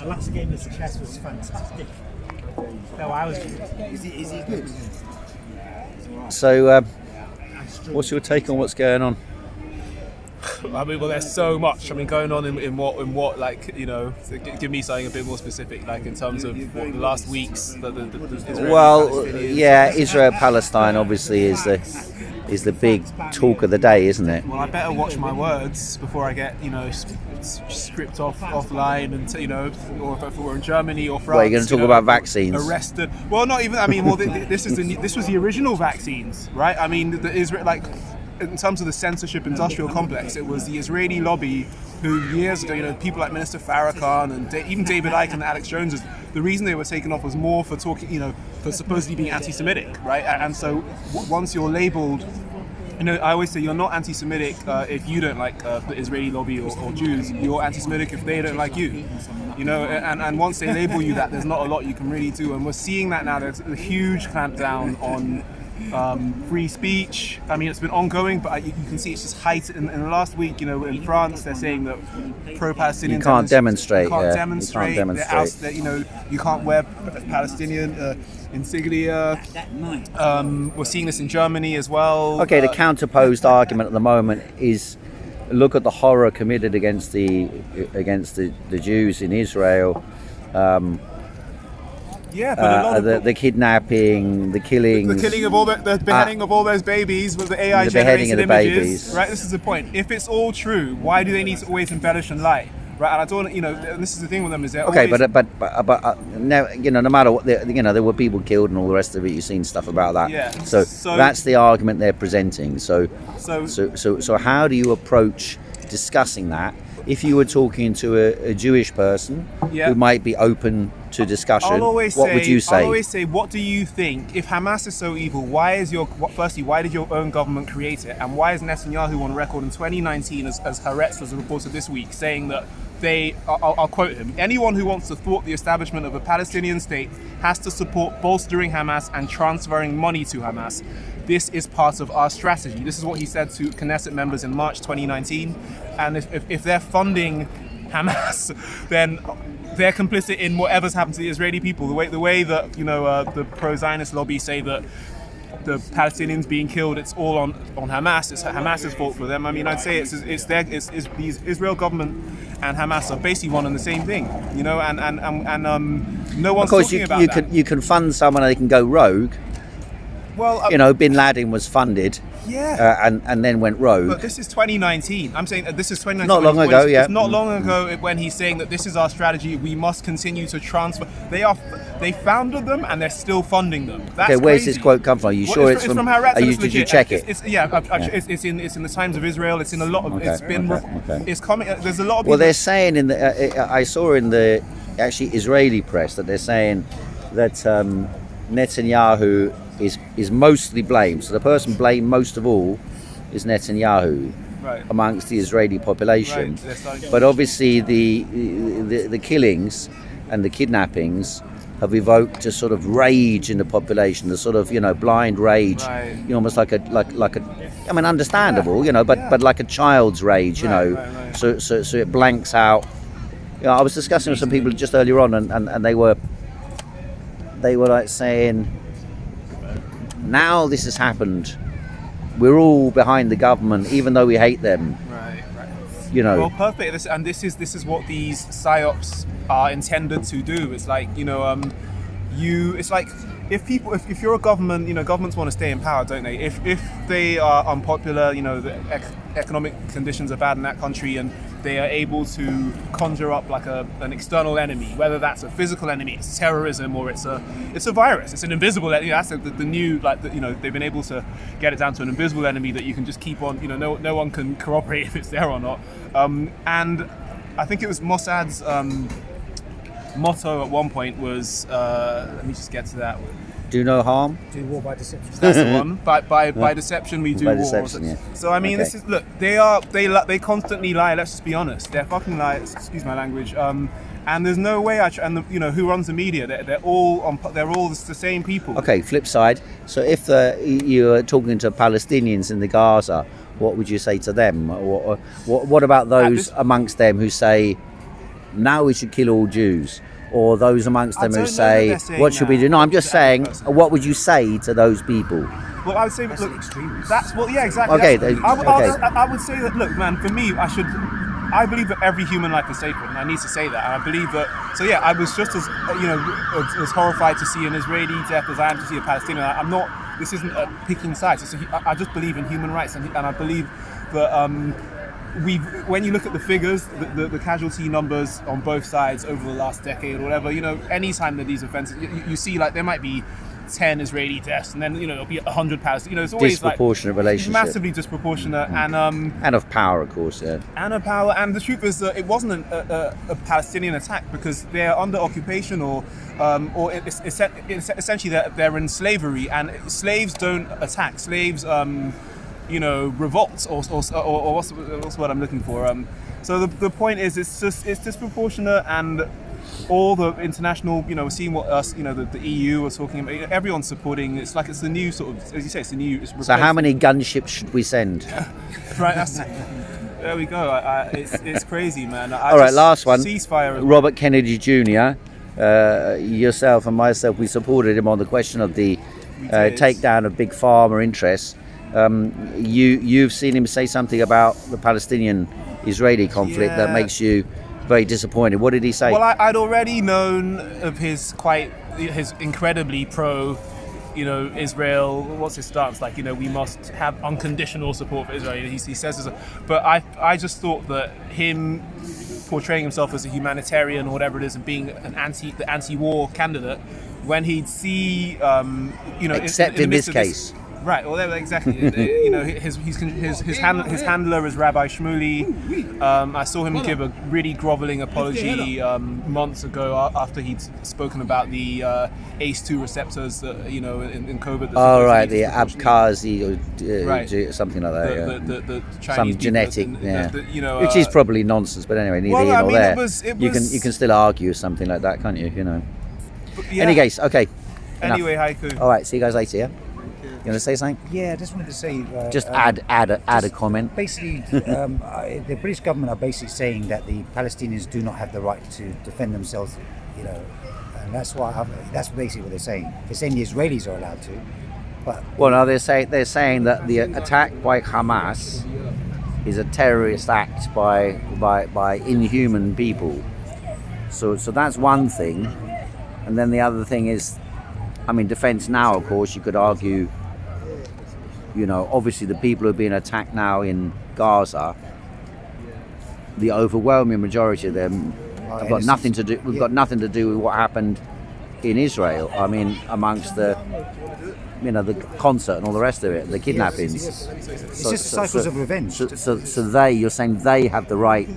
The last game of chess was fantastic. No, I was. Is he good? So, what's your take on what's going on? I mean, well, there's so much. I mean, going on in what, like, you know, give me something a bit more specific, like in terms of what the last weeks. Israel-Palestine obviously is the big talk of the day, isn't it? Well, I better watch my words before I get, you know, stripped offline, and or if we're in Germany or France. Well, you're going to talk about vaccines? Arrested? Well, not even. I mean, well, this was the original vaccines, right? I mean, the Israel, like, in terms of the censorship industrial complex, it was the Israeli lobby who years ago, you know, people like Minister Farrakhan and even David Icke and Alex Jones, the reason they were taken off was more for talking, you know, for supposedly being anti-Semitic, right? And so once you're labelled, you know, I always say you're not anti-Semitic if you don't like the Israeli lobby or Jews. You're anti-Semitic if they don't like you. You know, and once they label you that, there's not a lot you can really do. And we're seeing that now. There's a huge clampdown on free speech. I mean, it's been ongoing, but you can see it's just heightened. In the last week, you know, in France, they're saying that pro-Palestinian you can't demonstrate. You can't demonstrate. You know, you can't wear Palestinian insignia. We're seeing this in Germany as well. Okay, the counterposed argument at the moment is, look at the horror committed against the Jews in Israel. Yeah, but the kidnapping, the killings, the killing of all the beheading of all those babies with the AI generated images. Babies. Right, this is the point. If it's all true, why do they need to always embellish and lie? Right, and I don't, you know, and this is the thing with them is they're okay, always... but now, you know, no matter what, you know, there were people killed and all the rest of it. You've seen stuff about that. Yeah. So that's the argument they're presenting. So how do you approach discussing that? If you were talking to a Jewish person who might be open to discussion, what would you say? I'll always say, what do you think? If Hamas is so evil, why did your own government create it? And why is Netanyahu on record in 2019, as Haaretz was reported this week, saying that I'll quote him, anyone who wants to thwart the establishment of a Palestinian state has to support bolstering Hamas and transferring money to Hamas. This is part of our strategy. This is what he said to Knesset members in March 2019. And if they're funding Hamas, then they're complicit in whatever's happened to the Israeli people. The way that, you know, the pro-Zionist lobby say that the Palestinians being killed, it's all on Hamas. It's Hamas's fault for them. I mean, I'd say it's the Israel government and Hamas are basically one and the same thing, you know. And no one's talking about that. Of course, you can fund someone and they can go rogue. Well, you know, Bin Laden was funded, and then went rogue. But this is 2019. I'm saying that this is 2019. Not long ago, It's not long ago when he's saying that this is our strategy. We must continue to transfer. They founded them and they're still funding them. That's okay, where's crazy. this quote come from? Are you sure it's from Haaretz? Did you check it? It's in the Times of Israel. It's in a lot of. Okay, it's been. okay. It's coming. There's a lot of. Well, they're saying in the. I saw in the actually Israeli press that they're saying that Netanyahu is mostly blamed. So the person blamed most of all is Netanyahu, right, amongst the Israeli population. Right. But obviously the killings and the kidnappings have evoked a sort of rage in the population, the sort of, you know, blind rage, right, you know, almost like a I mean, understandable, you know, but like a child's rage, you know. Right. So it blanks out. You know, I was discussing with some people just earlier on, and they were like saying, now this has happened, we're all behind the government, even though we hate them. Right. You know. Well, perfect. This is what these psyops are intended to do. It's like, you know, it's like if you're a government, you know, governments want to stay in power, don't they? If they are unpopular, you know, the economic conditions are bad in that country, and they are able to conjure up like an external enemy, whether that's a physical enemy, it's terrorism, or it's a virus, it's an invisible enemy. That's the new, like, you know, they've been able to get it down to an invisible enemy that you can just keep on, you know, no one can corroborate if it's there or not. And I think it was Mossad's motto at one point was, let me just get to that. Do no harm. Do war by deception. That's the one. By deception we do by war. Deception, yeah. So I mean, okay. This is, look, they constantly lie. Let's just be honest. They're fucking lies. Excuse my language. And there's no way you know, who runs the media? They're all the same people. Okay. Flip side. So if you're talking to Palestinians in the Gaza, what would you say to them? What about those amongst them who say, now we should kill all Jews, or those amongst them I who don't know that say, they're saying what should we that. do? No, I'm just The average saying, person. what would you say to those people? Well, I would say, look, extremist. that's well, yeah, exactly. Okay, That's- okay. I would say that, look, man, for me, I believe that every human life is sacred, and I need to say that. And I believe that. So yeah, I was just as as horrified to see an Israeli death as I am to see a Palestinian. I'm not. This isn't picking sides. I just believe in human rights, and I believe that when you look at the figures, the casualty numbers on both sides over the last decade or whatever, any time that these offences, you see like there might be 10 Israeli deaths, and then it'll be 100 Palestinians. It's always Disproportionate relationship. massively disproportionate, And of power, of course, yeah. and of power. And the truth is that it wasn't a Palestinian attack because they're under occupation, or it's essentially they're in slavery, and slaves don't attack. Slaves, revolt, or what's the word I'm looking for? So the point is, it's disproportionate, and all the international, seeing what us, the EU are talking about, everyone's supporting. It's like it's the new sort of, as you say, it's the new. So how many gunships should we send? Right, there we go. It's crazy, man. All right, last one. Ceasefire. Robert Kennedy Jr., yourself and myself, we supported him on the question of the takedown of big pharma interests. You've seen him say something about the Palestinian-Israeli conflict that makes you very disappointed. What did he say? Well, I'd already known of his incredibly pro, Israel. What's his stance? Like, we must have unconditional support for Israel. He says this, but I just thought that him portraying himself as a humanitarian or whatever it is, and being the anti-war candidate, when he'd see, except in this case. Right. Well, exactly. His handler is Rabbi Shmuley. I saw him give a really groveling apology months ago after he'd spoken about the ACE2 receptors that in COVID. Oh right, the Abkhazi or Right. something like that. The Chinese Some people genetic, which is probably nonsense. But anyway, neither here nor there. You can still argue something like that, can't you? Any case, okay. Anyway, haiku. All right, see you guys later. Yeah. You want to say something? Yeah, I just wanted to say. Just add a comment. Basically, the British government are basically saying that the Palestinians do not have the right to defend themselves, and that's basically what they're saying. They're saying the Israelis are allowed to, but no, they're saying that the attack by Hamas is a terrorist act by inhuman people. So that's one thing, and then the other thing is, defence now. Of course, you could argue. Obviously the people who are being attacked now in Gaza, the overwhelming majority of them have got nothing to do. We've got nothing to do with what happened in Israel. Amongst the concert and all the rest of it, the kidnappings. It's just cycles of revenge. So you're saying they have the right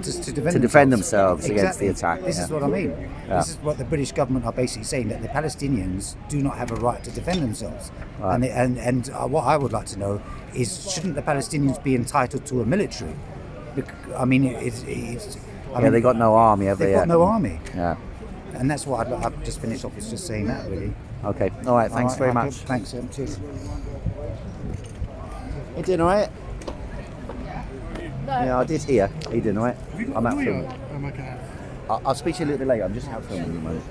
to defend themselves against the attack. This is what I mean. Yeah. This is what the British government are basically saying, that the Palestinians do not have a right to defend themselves. Right. And what I would like to know is, shouldn't the Palestinians be entitled to a military? They got no army, have they? They've got no army. Yeah. And that's what I've just finished off. It's just saying that, really. Okay. All right. Thanks very much. Thanks. Cheers. You doing all right? Yeah, I did hear. Are you doing all right? I'm out filming. I'll speak to you a little bit later. I'm just out filming at the moment.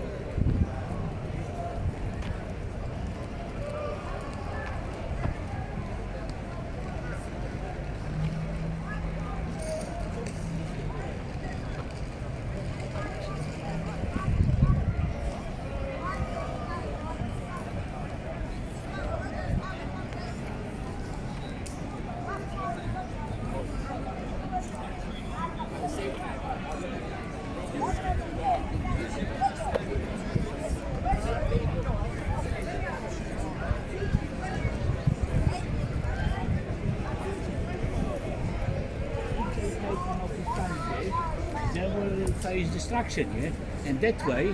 They will face destruction, yeah? And that way,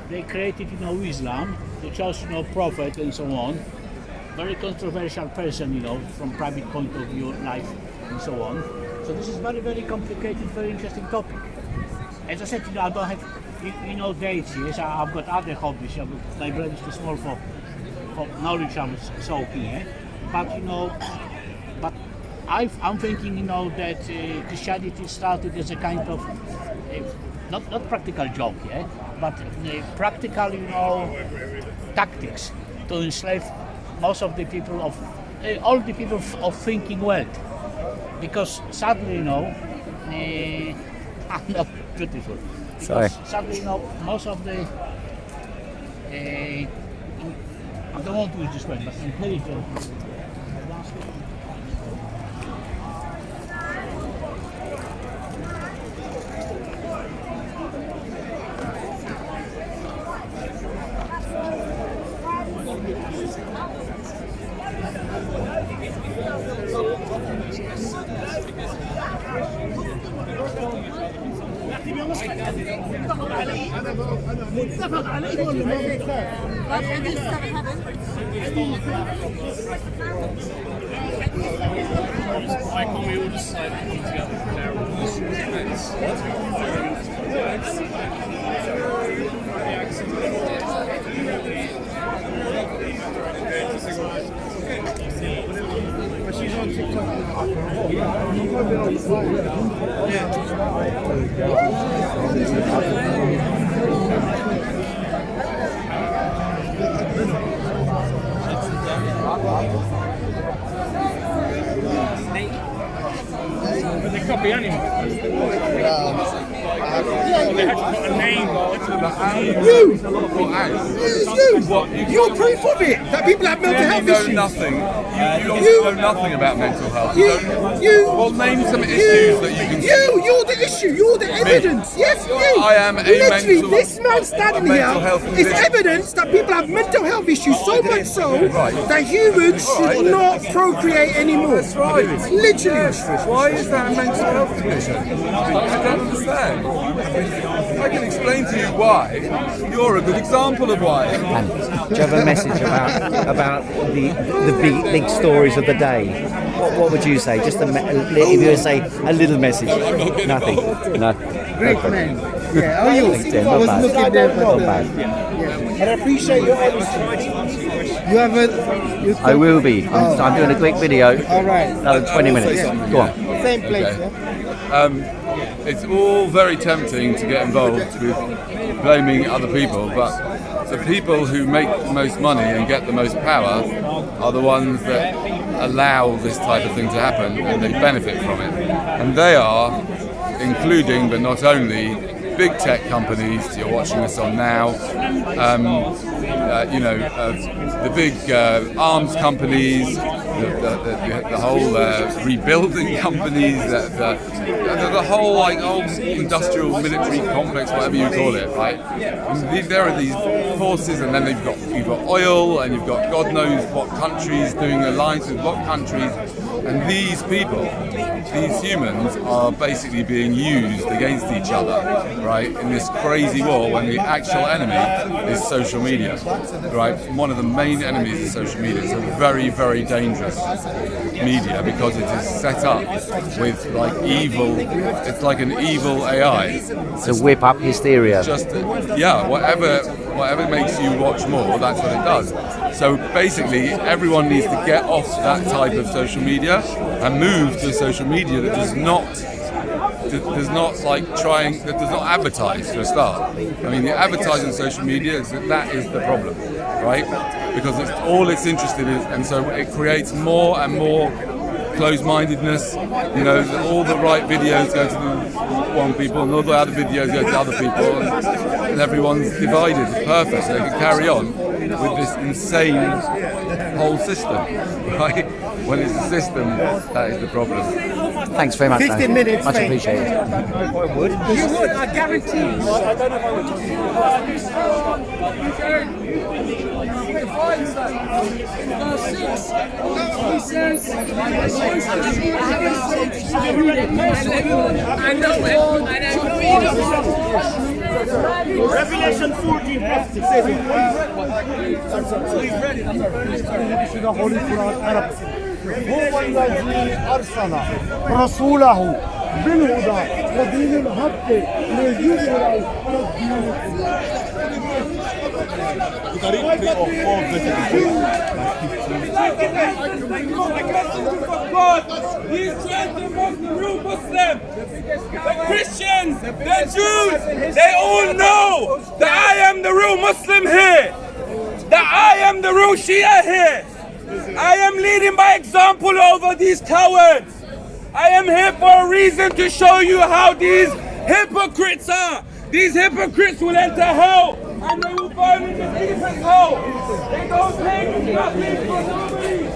they created, Islam, they chose, prophet and so on. Very controversial person, from private point of view, life and so on. So this is very, very complicated, very interesting topic. As I said, I don't have, dates, yes, I've got other hobbies. My brain is too small for knowledge I'm soaking, yeah? But I'm thinking, that Christianity started as a kind of not practical joke, yeah, but practical, tactics to enslave most of the people of all the people of thinking world, because sadly, I'm not beautiful. Sorry. Because sadly, most of the I don't want to use this word, but intelligent. متفق عليه ولا ما Why can't we all just come together for their She's on TikTok. They copy animals. They had to put a name. You're proof of it, that people have mental health know issues. nothing. You know nothing about mental health. Well, name some issues that you can see. You're the issue. You're the evidence. Yes, you. I am a Literally, mental- this man standing mental here health is condition. evidence that people have mental health issues. So much so Right. that humans should not procreate anymore. That's right. Literally. Why is that a mental health condition? I don't understand. I can explain to you why. You're a good example of why. And do you have a message about the big stories of the day? What would you say? Just if you were to say a little message. Nothing. No. Great man. Yeah, how are you? Thanks, Tim. I was Not looking bad. there, Not but bad. and I appreciate your honesty. You have a. I will be. I'm doing a quick video. All right. Another 20 minutes. Go on. Same place. Okay. Yeah? It's all very tempting to get involved with blaming other people, but the people who make the most money and get the most power are the ones that allow this type of thing to happen, and they benefit from it. And they are, including but not only, big tech companies you're watching this on now, the big arms companies, the whole rebuilding companies, the whole old industrial military complex, whatever you call it, right? And there are these forces, and then you've got oil, and you've got God knows what countries doing alliances with what countries, and these people, these humans, are basically being used against each other, right? In this crazy war, when the actual enemy is social media, right? One of the main enemies is social media. It's a very, very dangerous media because it is set up with evil. It's like an evil AI. To whip up hysteria. Whatever makes you watch more, that's what it does. So basically, everyone needs to get off that type of social media and move to social media that does not advertise for a start. I mean, the advertising on social media that is the problem, right? Because it's interested in, and so it creates more and more closed-mindedness. All the right videos go to the one people, and all the other videos go to other people, and everyone's divided. It's perfect. So they can carry on with this insane whole system, right? When it's the system, that is the problem. Thanks very much. 15 minutes. Much appreciated. You would, I guarantee you. I don't know if I Revelation 14 prophecy says هو الذي أرسل رسوله بالهدى ودين الحق He's trying to mock the real Muslim. The Christians, the Jews, they all know that I am the real Muslim here. That I am the real Shia here. I am leading by example over these cowards. I am here for a reason to show you how these hypocrites are. These hypocrites will enter hell and they will burn in the deepest hell. They don't take nothing from nobody.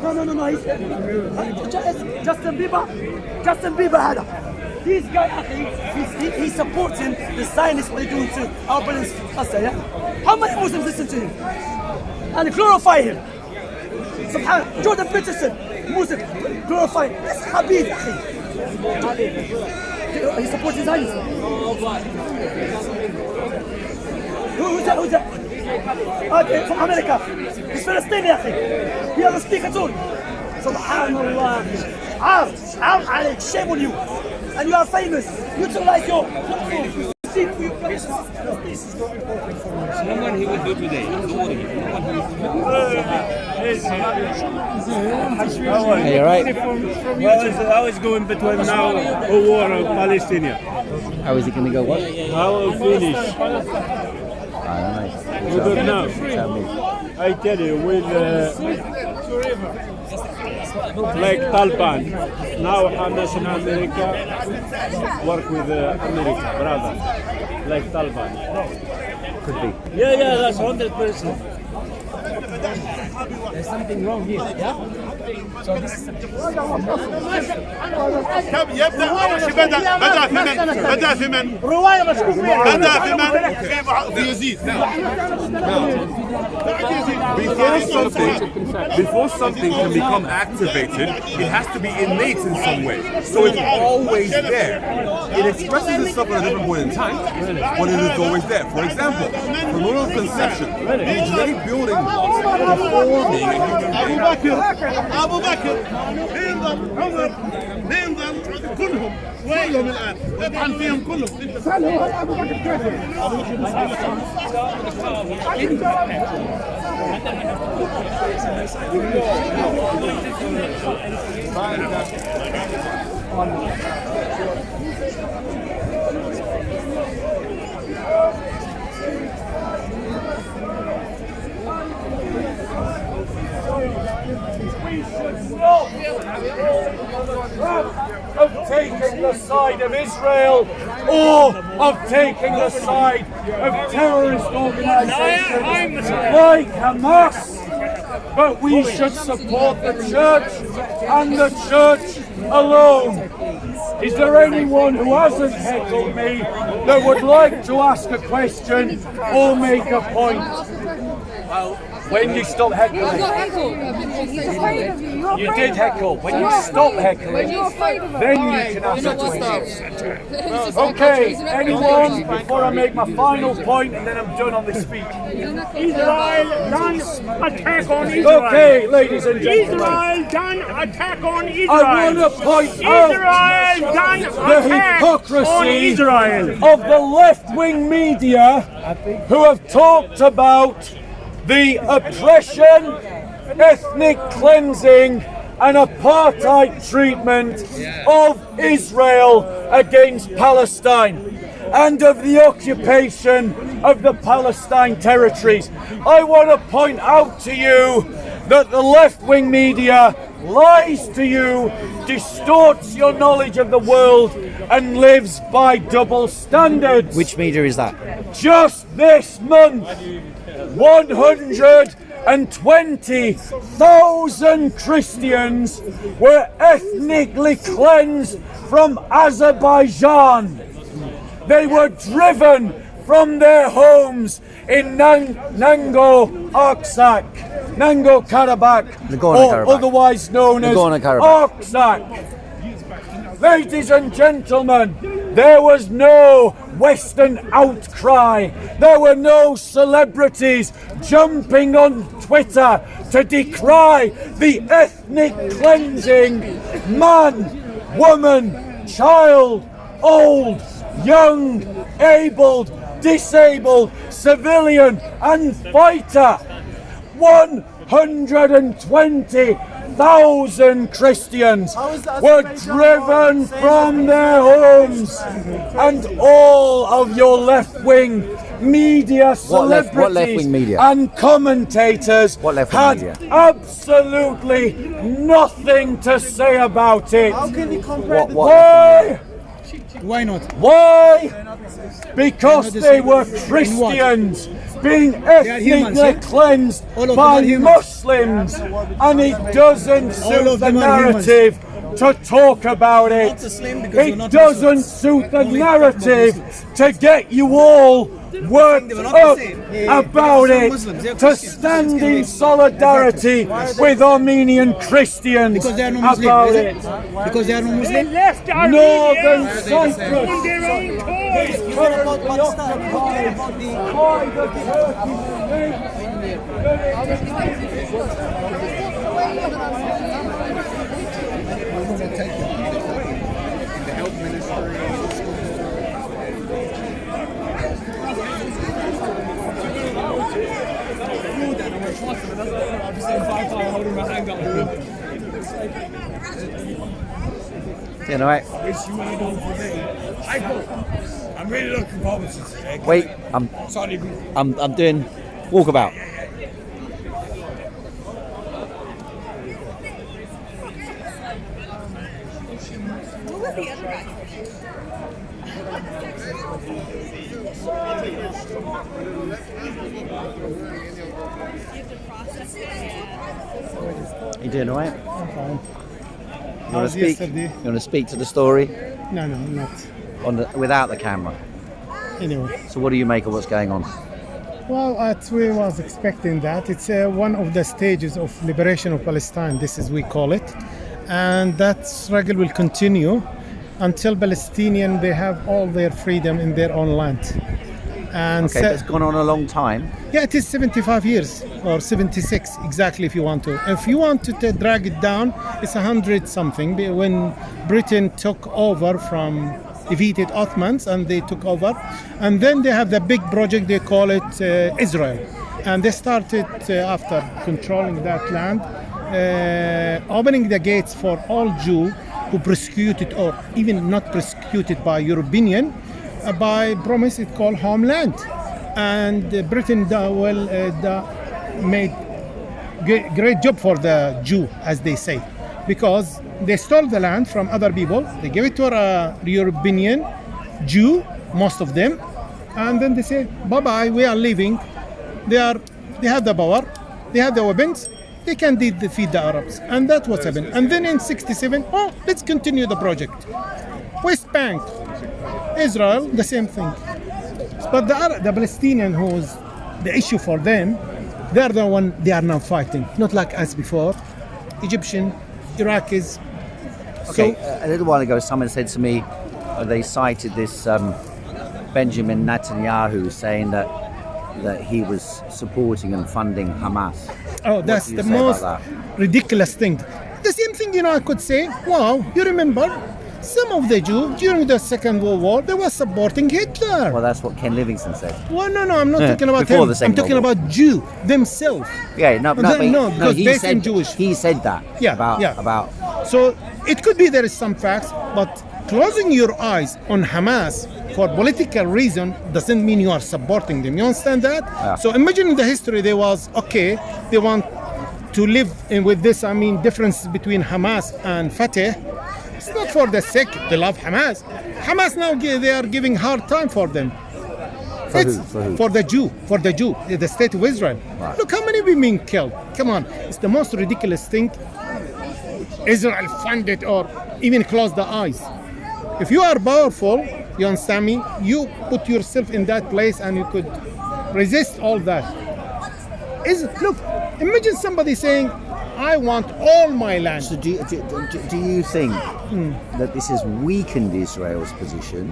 No. Justin Bieber هذا. This guy, he's supporting the Zionists what they're doing to our brothers in Gaza, yeah? How many Muslims listen to him? And glorify him. Subhanallah, Jordan Peterson, Muslim, glorify him. This Habib, he supports the Zionists. Who's that? Okay, from America. He's Palestinian, he doesn't speak at all. Subhanallah. Arm عليك, shame on you. And you are famous. Utilize your platform. Someone he will do today. Hey, you right? How is going between now a war of Palestinian? How is it going to go? What? How will finish? I don't know. You don't know. Tell me. I tell you, with like Taliban, now Hamas and America work with America, brother, like Taliban. Could be. Yeah, that's 100%. There's something wrong here, yeah? So this is يبدأ أول شيء بدأ في من رواية مشكوك فيها. بدأ في من في يزيد. Before something can become activated, it has to be innate in some way. So it's always there. It expresses itself at a different point in time, but it is always there. For example, from moment of conception, the genetic building blocks forming a human being. أبو بكر بينضم عمر بينضم كلهم وينهم الآن يطعن فيهم كلهم. سأله أبو بكر كافر. Of taking the side of Israel or of taking the side of terrorist organizations like Hamas. But we should support the church and the church alone. Is there anyone who hasn't heckled me that would like to ask a question or make a point? When you stop heckling, you did heckle. When you stop heckling, then you can ask a question. Okay, anyone, before I make my final point and then I'm done on this speech. Israel done attack on Israel. Okay, ladies and gentlemen. Israel done attack on Israel. I want to point out Israel done the attack hypocrisy on Israel. of the left-wing media who have talked about the oppression, ethnic cleansing and apartheid treatment of Israel against Palestine and of the occupation of the Palestine territories. I want to point out to you that the left-wing media lies to you, distorts your knowledge of the world and lives by double standards. Which media is that? Just this month, 120,000 Christians were ethnically cleansed from Azerbaijan. They were driven from their homes in Nagorno-Karabakh, or otherwise known as Artsakh. Ladies and gentlemen, There was no Western outcry. There were no celebrities jumping on Twitter to decry the ethnic cleansing. Man, woman, child, old, young, abled, disabled, civilian and fighter. 120,000 Christians were driven from their homes, and all of your left-wing media celebrities what left-wing media? and commentators What left-wing had media? absolutely nothing to say about it. How can you compare What- the what- Why? Why not? Why? Because They're not they the were same. In what? Christians being are humans, ethnically yeah? cleansed All of them by are humans. Muslims, and it doesn't suit of the them are humans. narrative to talk about it. Not the same because we're It not doesn't Muslims. suit the Only narrative Muslims. to get you all worked They were not the up same. Yeah, about they're it, Muslims, they're to Christians. stand Muslims can in be- solidarity with Armenian Christians Because they are not about Muslim, is it. it? Because they are not Muslim? Northern Are they the same? Cyprus You heard about Pakistan, you heard about the... by the Turkish You know, I'm really looking forward to today. wait, I'm doing walkabout. Who was the other guy? You doing all right? I'm fine. You want to speak? You want to speak to the story No, I'm not. without the camera? Anyway. So what do you make of what's going on? Well, we was expecting that. It's one of the stages of liberation of Palestine, this is we call it. And that struggle will continue until Palestinians, they have all their freedom in their own land. And Okay, but it's gone on a long time. yeah, it is 75 years or 76 exactly if you want to. If you want to drag it down, it's 100 something when Britain took over from defeated Ottomans and they took over. And then they have the big project, they call it Israel. And they started after controlling that land, opening the gates for all Jews who persecuted or even not persecuted by European by promise it called homeland. And Britain made great job for the Jew, as they say, because they stole the land from other people, they gave it to a European Jew, most of them, and then they said bye-bye, we are leaving. They have the power, they have the weapons, they can defeat the Arabs, and that's what's happened. And then in 67, let's continue the project. West Bank, Israel, the same thing. But the Palestinian, who's the issue for them, they're the one they are now fighting, not like us before. Egyptian, Iraqis. Okay, a little while ago, someone said to me, they cited this Benjamin Netanyahu saying that he was supporting and funding Hamas. Oh, that's What do you the say most about that? ridiculous thing. The same thing, I could say, wow, you remember some of the Jews during the Second World War, they were supporting Hitler. Well, that's what Ken Livingston said. Well, no, I'm not talking about Before him. the I'm Second talking World about Jew themselves. Yeah, no, because he based said in Jewish. He said that. Yeah, about. So it could be there is some facts, but closing your eyes on Hamas for political reason doesn't mean you are supporting them. You understand that? Yeah. So imagine in the history there was they want to live with this. Difference between Hamas and Fatah. It's not for the sake they love Hamas. Hamas now they are giving hard time for them. For who? For the Jew, the state of Israel. Right. Look how many people being killed. Come on, it's the most ridiculous thing. Israel funded or even close the eyes. If you are powerful, you understand me, you put yourself in that place and you could resist all that. Look, imagine somebody saying, I want all my land. So do you think that this has weakened Israel's position,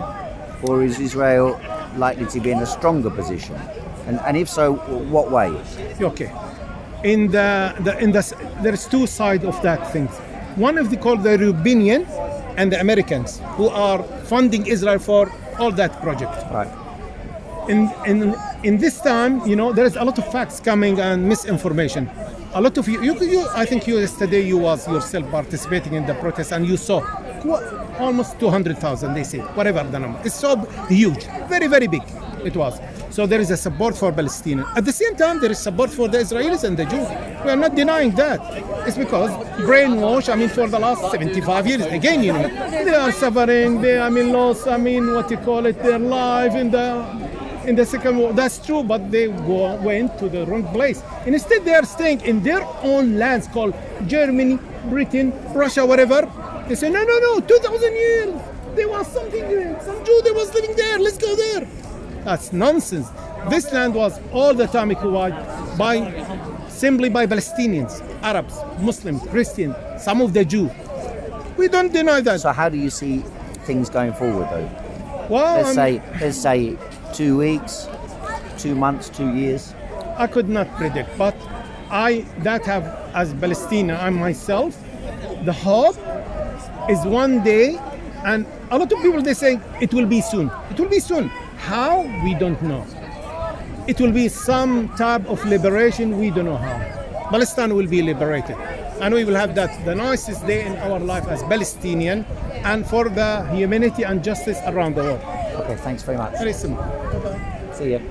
or is Israel likely to be in a stronger position? And if so, what way? Okay. There's two sides of that thing. One of the called the European and the Americans who are funding Israel for all that project. Right. In this time, there is a lot of facts coming and misinformation. A lot of you I think yesterday you was yourself participating in the protest and you saw almost 200,000. They say whatever the number. It's so huge, very very big. It was. So there is a support for Palestinians. At the same time, there is support for the Israelis and the Jews. We are not denying that. It's because brainwash. For the last 75 years, again, they are suffering. They, lost. Their life in the Second War. That's true, but they went to the wrong place. Instead, they are staying in their own lands called Germany, Britain, Russia, whatever. They say, no, 2,000 years. There was something there. Some Jew that was living there. Let's go there. That's nonsense. This land was all the time occupied simply by Palestinians, Arabs, Muslims, Christians, some of the Jews. We don't deny that. So how do you see things going forward, though? Well, let's say 2 weeks, 2 months, 2 years. I could not predict, but as Palestinian, I myself, the hope is one day, and a lot of people they say it will be soon. It will be soon. How? We don't know. It will be some type of liberation. We don't know how. Palestine will be liberated, and we will have the nicest day in our life as Palestinian, and for the humanity and justice around the world. Okay, thanks very much. Very simple. Bye-bye. See you.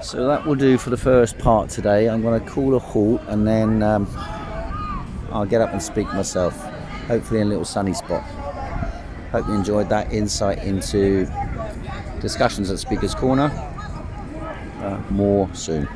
So that will do for the first part today. I'm going to call a halt and then I'll get up and speak myself, hopefully in a little sunny spot. Hope you enjoyed that insight into discussions at Speaker's Corner. More soon.